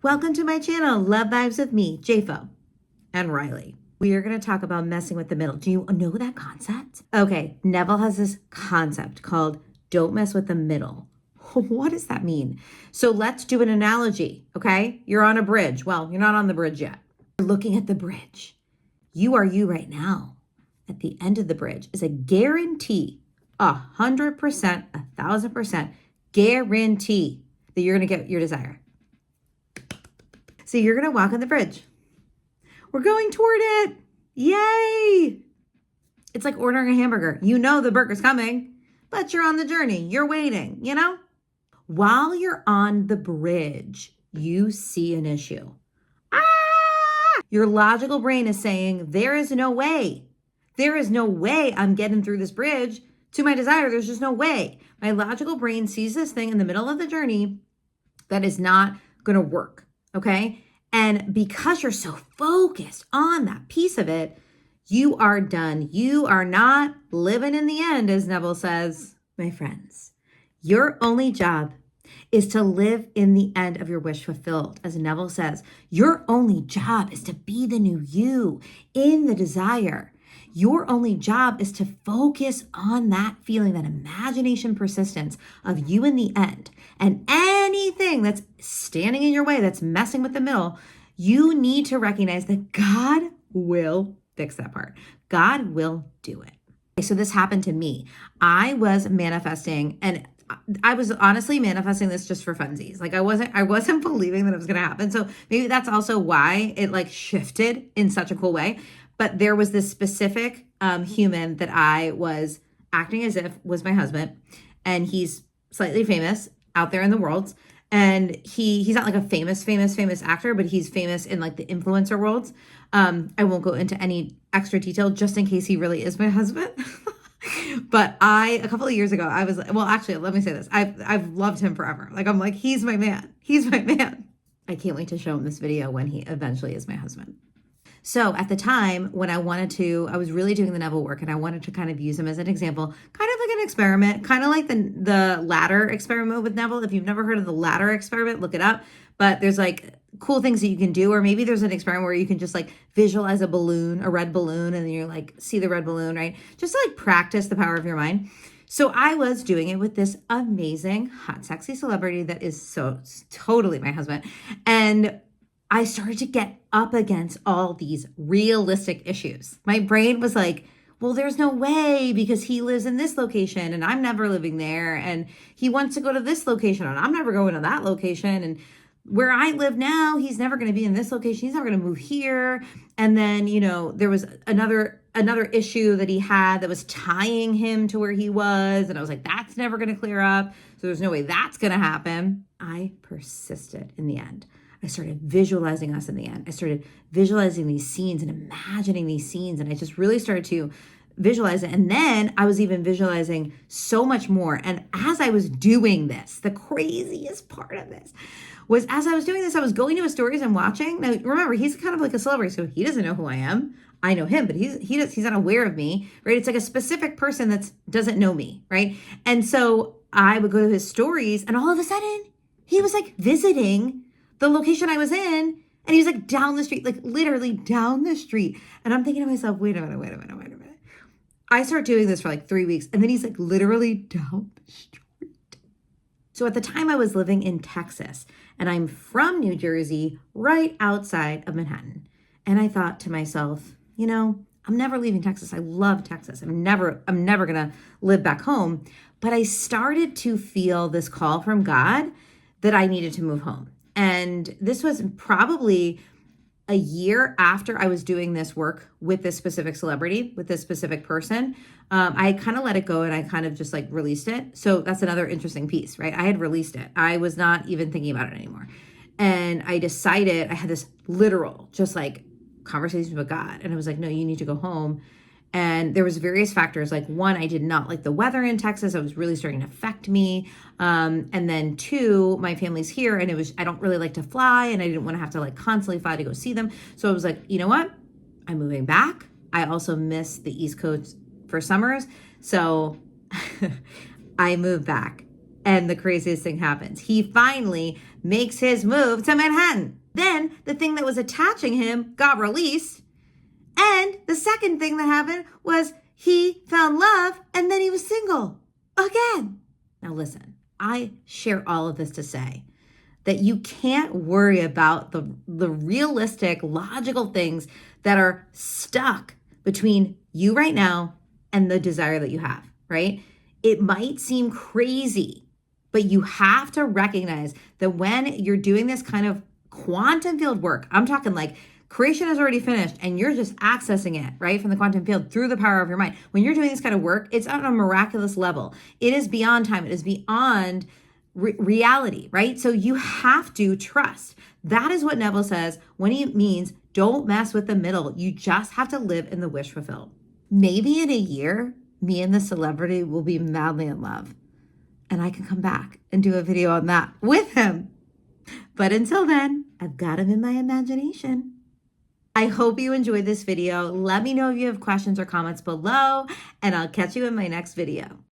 Welcome to my channel, Love Vibes with me, JFO and Riley. We are going to talk about messing with the middle. Do you know that concept? Okay, Neville has this concept called don't mess with the middle. What does that mean? So let's do an analogy, okay? You're on a bridge. Well, you're not on the bridge yet. You're looking at the bridge. You are you right now. At the end of the bridge is a guarantee, 100%, 1,000% guarantee that you're going to get your desire. So you're going to walk on the bridge. We're going toward it. Yay. It's like ordering a hamburger. You know the burger's coming, but you're on the journey. You're waiting, you know? While you're on the bridge, you see an issue. Your logical brain is saying, there is no way. There is no way I'm getting through this bridge to my desire. There's just no way. My logical brain sees this thing in the middle of the journey that is not going to work. Okay. And because you're so focused on that piece of it, you are done. You are not living in the end, as Neville says. My friends, your only job is to live in the end of your wish fulfilled. As Neville says, your only job is to be the new you in the desire. Your only job is to focus on that feeling, that imagination persistence of you in the end. And anything that's standing in your way, that's messing with the middle, you need to recognize that God will fix that part. God will do it. Okay, so this happened to me. I was manifesting, and I was honestly manifesting this just for funsies. Like I wasn't believing that it was going to happen. So maybe that's also why it like shifted in such a cool way. But there was this specific human that I was acting as if was my husband, and he's slightly famous out there in the world. And he's not like a famous actor, but he's famous in like the influencer world. I won't go into any extra detail just in case he really is my husband. But a couple of years ago, actually, let me say this. I've loved him forever. Like, I'm like, he's my man. He's my man. I can't wait to show him this video when he eventually is my husband. So at the time when I was really doing the Neville work, and I wanted to kind of use him as an example, kind of like an experiment, kind of like the ladder experiment with Neville. If you've never heard of the ladder experiment, look it up. But there's like cool things that you can do, or maybe there's an experiment where you can just like visualize a balloon, a red balloon, and then you're like, see the red balloon, right? Just to like practice the power of your mind. So I was doing it with this amazing, hot, sexy celebrity that is so totally my husband. And I started to get up against all these realistic issues. My brain was like, well, there's no way because he lives in this location and I'm never living there. And he wants to go to this location and I'm never going to that location. And where I live now, he's never going to be in this location. He's never going to move here. And then, there was another issue that he had that was tying him to where he was. And I was like, that's never going to clear up. So there's no way that's going to happen. I persisted in the end. I started visualizing us in the end. I started visualizing these scenes and imagining these scenes. And I just really started to visualize it. And then I was even visualizing so much more. And as I was doing this, the craziest part of this was as I was doing this, I was going to his stories and watching. Now, remember, he's kind of like a celebrity, so he doesn't know who I am. I know him, but he's not aware of me, right? It's like a specific person that doesn't know me, right? And so I would go to his stories, and all of a sudden, he was like visiting the location I was in, and he was like down the street, like literally down the street. And I'm thinking to myself, wait a minute. I start doing this for like 3 weeks, and then he's like literally down the street. So at the time I was living in Texas, and I'm from New Jersey, right outside of Manhattan. And I thought to myself, I'm never leaving Texas. I love Texas. I'm never going to live back home. But I started to feel this call from God that I needed to move home. And this was probably a year after I was doing this work with this specific celebrity, with this specific person. I kind of let it go and I kind of just like released it. So that's another interesting piece, right? I had released it. I was not even thinking about it anymore. And I decided, I had this literal, just like conversation with God. And I was like, no, you need to go home. And there was various factors. Like one, I did not like the weather in Texas. It was really starting to affect me. And then two, my family's here and I don't really like to fly and I didn't want to have to like constantly fly to go see them. So I was like, you know what? I'm moving back. I also miss the East Coast for summers. So I moved back. And the craziest thing happens. He finally makes his move to Manhattan. Then the thing that was attaching him got released. And the second thing that happened was he found love and then he was single again. Now listen, I share all of this to say that you can't worry about the realistic, logical things that are stuck between you right now and the desire that you have, right? It might seem crazy, but you have to recognize that when you're doing this kind of quantum field work, I'm talking like creation is already finished and you're just accessing it, right, from the quantum field through the power of your mind. When you're doing this kind of work, it's on a miraculous level. It is beyond time. It is beyond reality, right? So you have to trust. That is what Neville says when he means don't mess with the middle. You just have to live in the wish fulfilled. Maybe in a year, me and the celebrity will be madly in love. And I can come back and do a video on that with him. But until then, I've got him in my imagination. I hope you enjoyed this video. Let me know if you have questions or comments below, and I'll catch you in my next video.